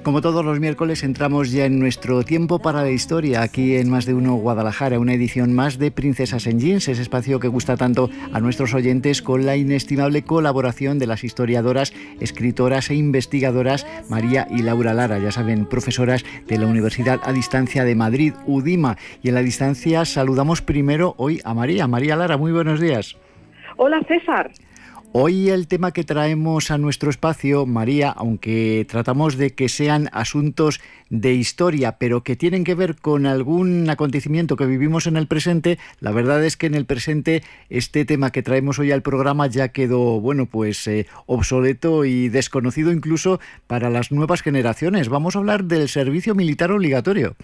Como todos los miércoles, entramos ya en nuestro tiempo para la historia, aquí en Más de Uno Guadalajara, una edición más de Princesas en Jeans, ese espacio que gusta tanto a nuestros oyentes, con la inestimable colaboración de las historiadoras, escritoras e investigadoras María y Laura Lara, ya saben, profesoras de la Universidad a Distancia de Madrid, UDIMA. Y en la distancia saludamos primero hoy a María. María Lara, muy buenos días. Hola, César. Hoy el tema que traemos a nuestro espacio, María, aunque tratamos de que sean asuntos de historia, pero que tienen que ver con algún acontecimiento que vivimos en el presente, la verdad es que en el presente este tema que traemos hoy al programa ya quedó, obsoleto y desconocido incluso para las nuevas generaciones. Vamos a hablar del servicio militar obligatorio.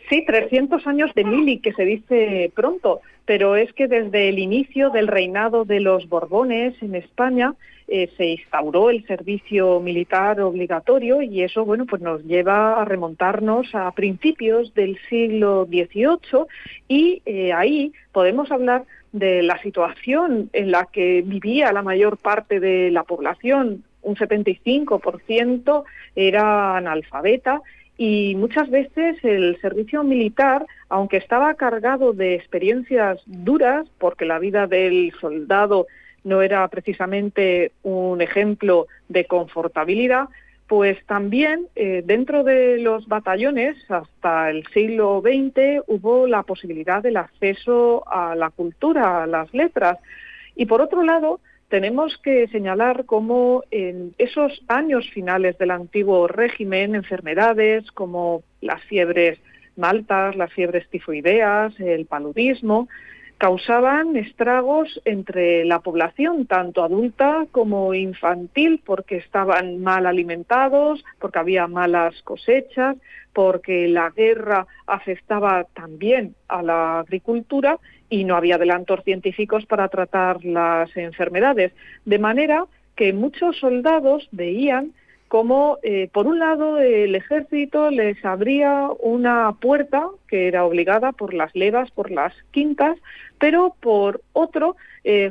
Sí, 300 años de mili, que se dice pronto, pero es que desde el inicio del reinado de los Borbones en España se instauró el servicio militar obligatorio y eso, pues nos lleva a remontarnos a principios del siglo XVIII y ahí podemos hablar de la situación en la que vivía la mayor parte de la población. Un 75% era analfabeta. Y muchas veces el servicio militar, aunque estaba cargado de experiencias duras, porque la vida del soldado no era precisamente un ejemplo de confortabilidad, pues también dentro de los batallones, hasta el siglo XX, hubo la posibilidad del acceso a la cultura, a las letras. Y por otro lado, tenemos que señalar cómo en esos años finales del antiguo régimen, enfermedades como las fiebres maltas, las fiebres tifoideas, el paludismo, causaban estragos entre la población, tanto adulta como infantil, porque estaban mal alimentados, porque había malas cosechas, porque la guerra afectaba también a la agricultura y no había adelantos científicos para tratar las enfermedades. De manera que muchos soldados veían cómo, por un lado, el ejército les abría una puerta que era obligada por las levas, por las quintas, pero por otro,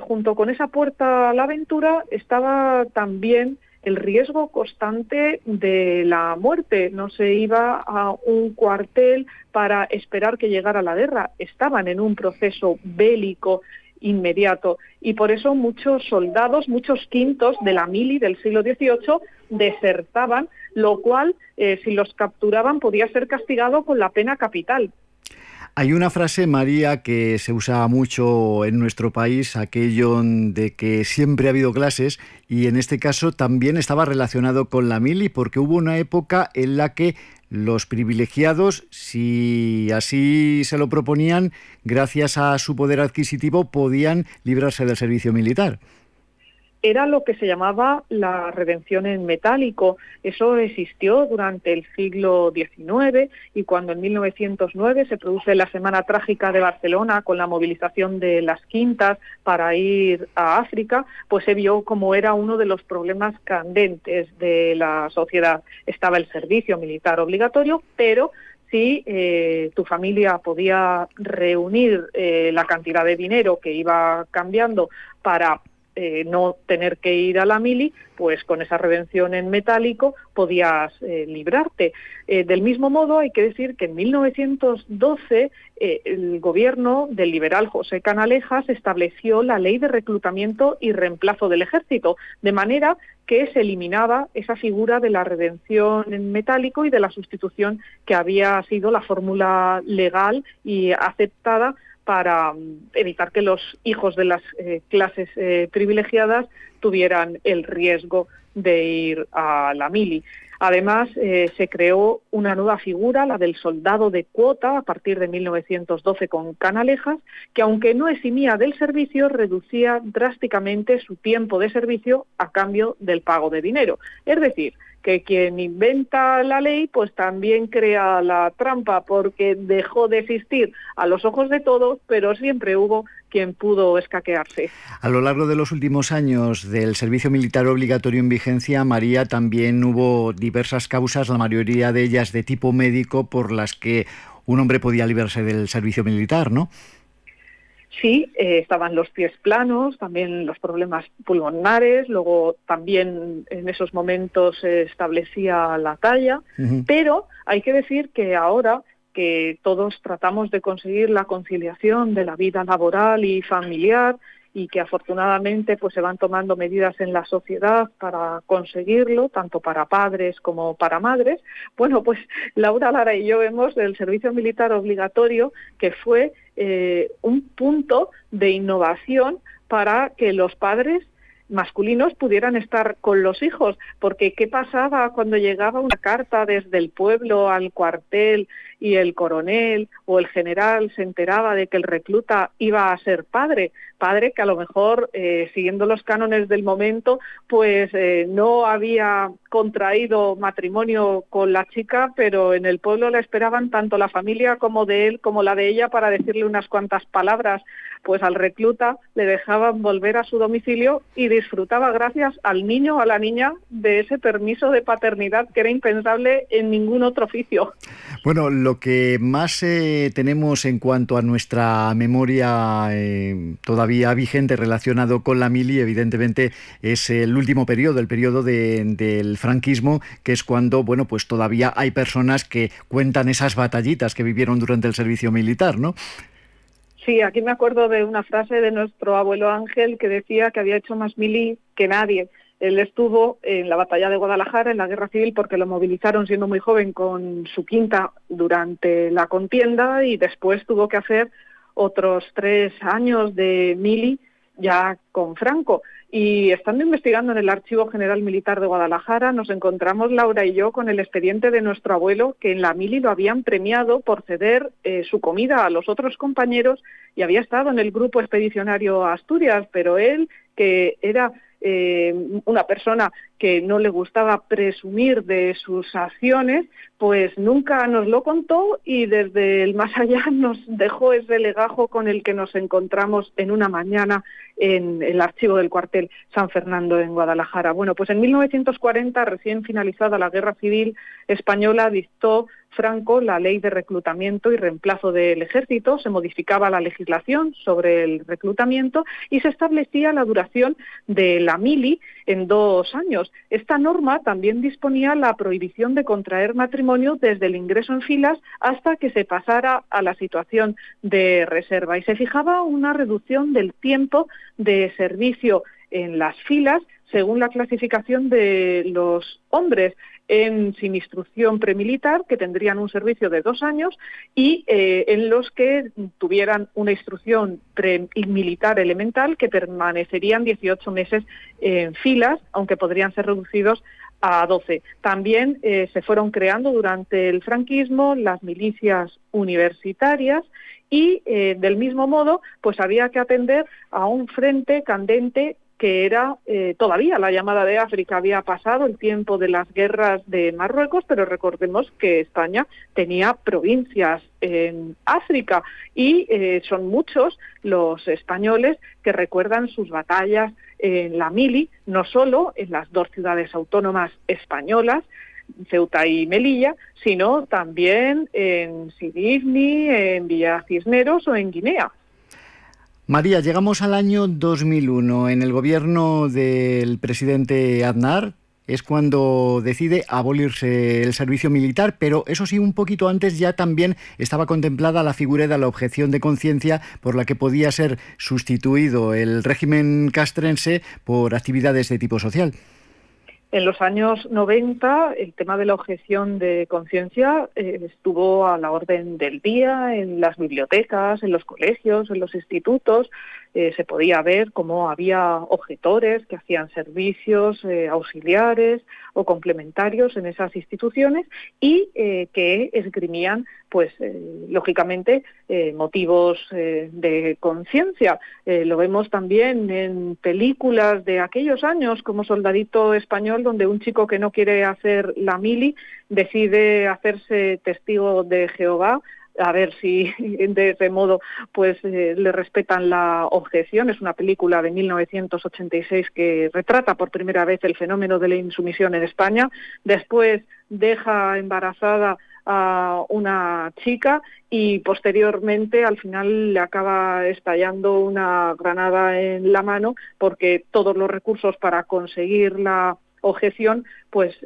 junto con esa puerta a la aventura, estaba también el riesgo constante de la muerte. No se iba a un cuartel para esperar que llegara la guerra, estaban en un proceso bélico inmediato y por eso muchos soldados, muchos quintos de la mili del siglo XVIII desertaban, lo cual si los capturaban podía ser castigado con la pena capital. Hay una frase, María, que se usa mucho en nuestro país, aquello de que siempre ha habido clases, y en este caso también estaba relacionado con la mili, porque hubo una época en la que los privilegiados, si así se lo proponían, gracias a su poder adquisitivo, podían librarse del servicio militar. Era lo que se llamaba la redención en metálico. Eso existió durante el siglo XIX y cuando en 1909 se produce la Semana Trágica de Barcelona con la movilización de las quintas para ir a África, pues se vio como era uno de los problemas candentes de la sociedad. Estaba el servicio militar obligatorio, pero si tu familia podía reunir la cantidad de dinero que iba cambiando para no tener que ir a la mili, pues con esa redención en metálico podías librarte. Del mismo modo, hay que decir que en 1912 el gobierno del liberal José Canalejas estableció la ley de reclutamiento y reemplazo del ejército, de manera que se eliminaba esa figura de la redención en metálico y de la sustitución que había sido la fórmula legal y aceptada para evitar que los hijos de las clases privilegiadas tuvieran el riesgo de ir a la mili. Además, se creó una nueva figura, la del soldado de cuota, a partir de 1912 con Canalejas, que aunque no eximía del servicio, reducía drásticamente su tiempo de servicio a cambio del pago de dinero. Es decir, que quien inventa la ley pues también crea la trampa, porque dejó de existir a los ojos de todos, pero siempre hubo quien pudo escaquearse. A lo largo de los últimos años del servicio militar obligatorio en vigencia, María, también hubo diversas causas, la mayoría de ellas de tipo médico, por las que un hombre podía librarse del servicio militar, ¿no? Sí, estaban los pies planos, también los problemas pulmonares, luego también en esos momentos se establecía la talla, pero hay que decir que ahora que todos tratamos de conseguir la conciliación de la vida laboral y familiar, y que afortunadamente pues se van tomando medidas en la sociedad para conseguirlo, tanto para padres como para madres. Bueno, pues Laura Lara y yo vemos el servicio militar obligatorio que fue un punto de innovación para que los padres masculinos pudieran estar con los hijos, porque ¿qué pasaba cuando llegaba una carta desde el pueblo al cuartel y el coronel o el general se enteraba de que el recluta iba a ser padre que a lo mejor, siguiendo los cánones del momento, pues no había contraído matrimonio con la chica, pero en el pueblo la esperaban tanto la familia como de él como la de ella para decirle unas cuantas palabras? Pues al recluta le dejaban volver a su domicilio y disfrutaba, gracias al niño o a la niña, de ese permiso de paternidad que era impensable en ningún otro oficio. Bueno, lo que más tenemos en cuanto a nuestra memoria todavía vigente relacionado con la mili, evidentemente, es el último periodo, el periodo del franquismo, que es cuando, bueno, pues todavía hay personas que cuentan esas batallitas que vivieron durante el servicio militar, ¿no? Sí, aquí me acuerdo de una frase de nuestro abuelo Ángel que decía que había hecho más mili que nadie. Él estuvo en la batalla de Guadalajara, en la Guerra Civil, porque lo movilizaron siendo muy joven con su quinta durante la contienda, y después tuvo que hacer otros 3 años de mili ya con Franco. Y estando investigando en el Archivo General Militar de Guadalajara, nos encontramos, Laura y yo, con el expediente de nuestro abuelo, que en la mili lo habían premiado por ceder su comida a los otros compañeros, y había estado en el grupo expedicionario a Asturias, pero él, que era una persona que no le gustaba presumir de sus acciones, pues nunca nos lo contó, y desde el más allá nos dejó ese legajo con el que nos encontramos en una mañana en el archivo del cuartel San Fernando en Guadalajara. Bueno, pues en 1940, recién finalizada la Guerra Civil Española, dictó Franco la ley de reclutamiento y reemplazo del ejército, se modificaba la legislación sobre el reclutamiento y se establecía la duración de la mili en 2 años. Esta norma también disponía la prohibición de contraer matrimonio desde el ingreso en filas hasta que se pasara a la situación de reserva, y se fijaba una reducción del tiempo de servicio en las filas según la clasificación de los hombres sin instrucción premilitar, que tendrían un servicio de 2 años, y en los que tuvieran una instrucción premilitar elemental, que permanecerían 18 meses en filas, aunque podrían ser reducidos a 12. También se fueron creando durante el franquismo las milicias universitarias, y del mismo modo pues había que atender a un frente candente que era todavía la llamada de África. Había pasado el tiempo de las guerras de Marruecos, pero recordemos que España tenía provincias en África, y son muchos los españoles que recuerdan sus batallas en la mili, no solo en las 2 ciudades autónomas españolas, Ceuta y Melilla, sino también en Sibisni, en Villa Cisneros o en Guinea. María, llegamos al año 2001. En el gobierno del presidente Aznar es cuando decide abolirse el servicio militar, pero eso sí, un poquito antes ya también estaba contemplada la figura de la objeción de conciencia, por la que podía ser sustituido el régimen castrense por actividades de tipo social. En los años 90 el tema de la objeción de conciencia estuvo a la orden del día en las bibliotecas, en los colegios, en los institutos. Se podía ver cómo había objetores que hacían servicios auxiliares o complementarios en esas instituciones, y que esgrimían, pues lógicamente, motivos de conciencia. Lo vemos también en películas de aquellos años como Soldadito Español, donde un chico que no quiere hacer la mili decide hacerse testigo de Jehová, a ver si de ese modo pues le respetan la objeción. Es una película de 1986 que retrata por primera vez el fenómeno de la insumisión en España. Después deja embarazada a una chica y posteriormente al final le acaba estallando una granada en la mano porque todos los recursos para conseguir la objeción pues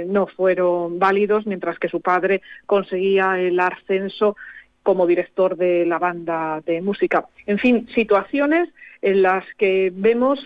no fueron válidos, mientras que su padre conseguía el ascenso como director de la banda de música. En fin, situaciones en las que vemos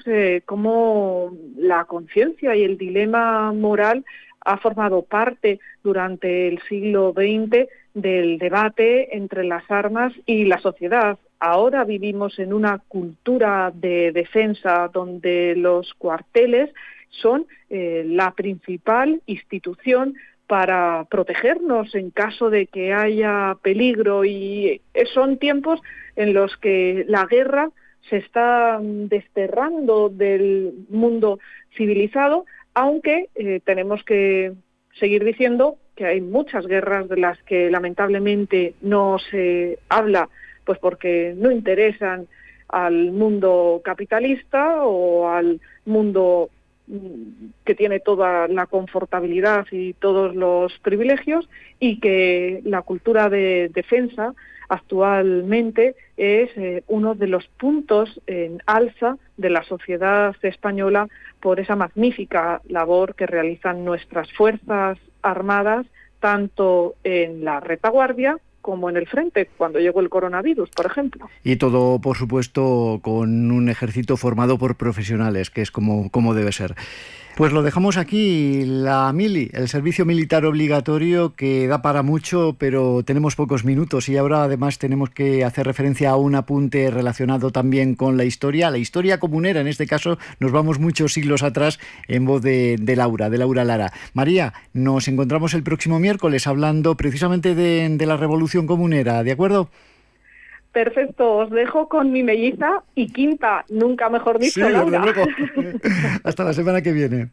cómo la conciencia y el dilema moral ha formado parte durante el siglo XX del debate entre las armas y la sociedad. Ahora vivimos en una cultura de defensa donde los cuarteles son la principal institución para protegernos en caso de que haya peligro, y son tiempos en los que la guerra se está desterrando del mundo civilizado, aunque tenemos que seguir diciendo que hay muchas guerras de las que lamentablemente no se habla, pues porque no interesan al mundo capitalista o al mundo que tiene toda la confortabilidad y todos los privilegios, y que la cultura de defensa actualmente es uno de los puntos en alza de la sociedad española por esa magnífica labor que realizan nuestras Fuerzas Armadas, tanto en la retaguardia como en el frente, cuando llegó el coronavirus, por ejemplo. Y todo, por supuesto, con un ejército formado por profesionales, que es como debe ser. Pues lo dejamos aquí, la mili, el servicio militar obligatorio, que da para mucho, pero tenemos pocos minutos, y ahora además tenemos que hacer referencia a un apunte relacionado también con la historia comunera. En este caso nos vamos muchos siglos atrás, en voz de Laura Lara. María, nos encontramos el próximo miércoles hablando precisamente de la Revolución Comunera, ¿de acuerdo? Perfecto, os dejo con mi melliza y quinta, nunca mejor dicho, sí, Laura. Desde luego. Hasta la semana que viene.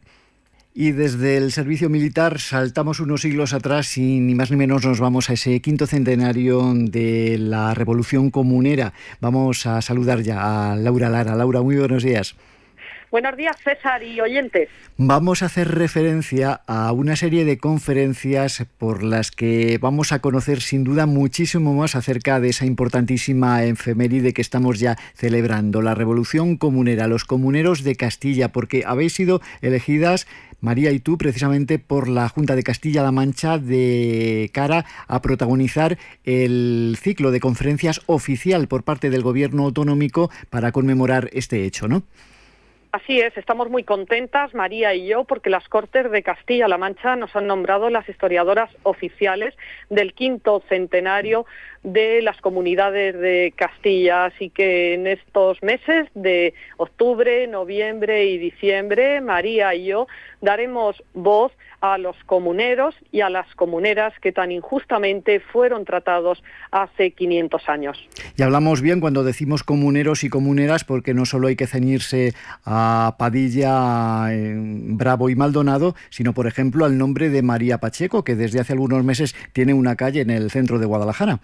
Y desde el servicio militar saltamos unos siglos atrás y ni más ni menos nos vamos a ese 5º centenario de la Revolución Comunera. Vamos a saludar ya a Laura Lara. Laura, muy buenos días. Buenos días, César y oyentes. Vamos a hacer referencia a una serie de conferencias por las que vamos a conocer sin duda muchísimo más acerca de esa importantísima efeméride que estamos ya celebrando, la Revolución Comunera, los comuneros de Castilla, porque habéis sido elegidas, María y tú, precisamente por la Junta de Castilla-La Mancha, de cara a protagonizar el ciclo de conferencias oficial por parte del Gobierno autonómico para conmemorar este hecho, ¿no? Así es, estamos muy contentas, María y yo, porque las Cortes de Castilla-La Mancha nos han nombrado las historiadoras oficiales del 5º centenario de las comunidades de Castilla. Así que en estos meses de octubre, noviembre y diciembre, María y yo daremos voz a los comuneros y a las comuneras que tan injustamente fueron tratados hace 500 años. Y hablamos bien cuando decimos comuneros y comuneras, porque no solo hay que ceñirse a Padilla, Bravo y Maldonado, sino, por ejemplo, al nombre de María Pacheco, que desde hace algunos meses tiene una calle en el centro de Guadalajara.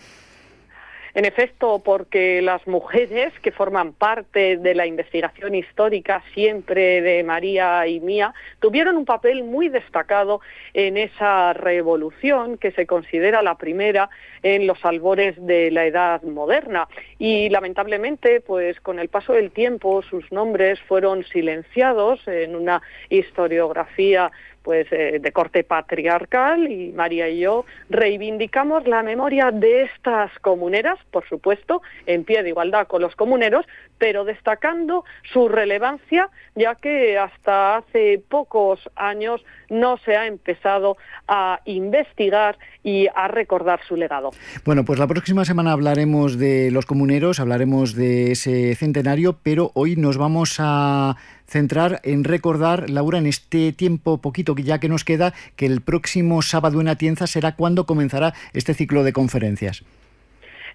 En efecto, porque las mujeres que forman parte de la investigación histórica siempre de María y mía tuvieron un papel muy destacado en esa revolución que se considera la primera en los albores de la Edad Moderna. Y lamentablemente, pues con el paso del tiempo, sus nombres fueron silenciados en una historiografía pues de corte patriarcal, y María y yo reivindicamos la memoria de estas comuneras, por supuesto, en pie de igualdad con los comuneros, pero destacando su relevancia, ya que hasta hace pocos años no se ha empezado a investigar y a recordar su legado. Bueno, pues la próxima semana hablaremos de los comuneros, hablaremos de ese centenario, pero hoy nos vamos a centrar en recordar, Laura, en este tiempo poquito que ya que nos queda, que el próximo sábado en Atienza será cuando comenzará este ciclo de conferencias.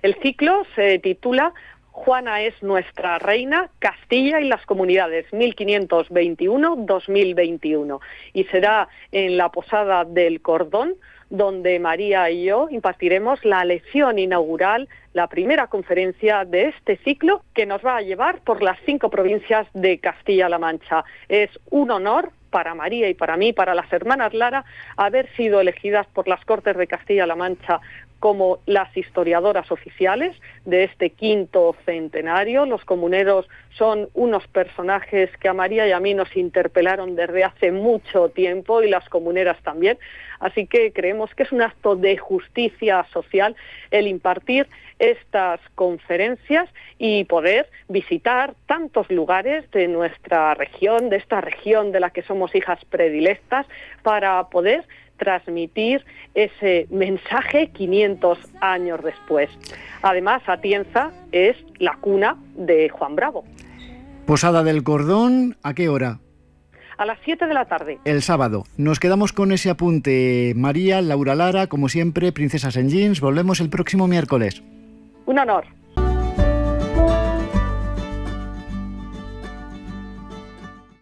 El ciclo se titula Juana es nuestra reina, Castilla y las comunidades 1521-2021, y será en la Posada del Cordón, donde María y yo impartiremos la lección inaugural, la primera conferencia de este ciclo, que nos va a llevar por las 5 provincias de Castilla-La Mancha. Es un honor para María y para mí, para las hermanas Lara, haber sido elegidas por las Cortes de Castilla-La Mancha como las historiadoras oficiales de este quinto centenario. Los comuneros son unos personajes que a María y a mí nos interpelaron desde hace mucho tiempo, y las comuneras también. Así que creemos que es un acto de justicia social el impartir estas conferencias y poder visitar tantos lugares de nuestra región, de esta región de la que somos hijas predilectas, para poder transmitir ese mensaje 500 años después. Además, Atienza es la cuna de Juan Bravo. Posada del Cordón, ¿a qué hora? A las 7 de la tarde. El sábado. Nos quedamos con ese apunte. María, Laura Lara, como siempre, Princesas en Jeans. Volvemos el próximo miércoles. Un honor.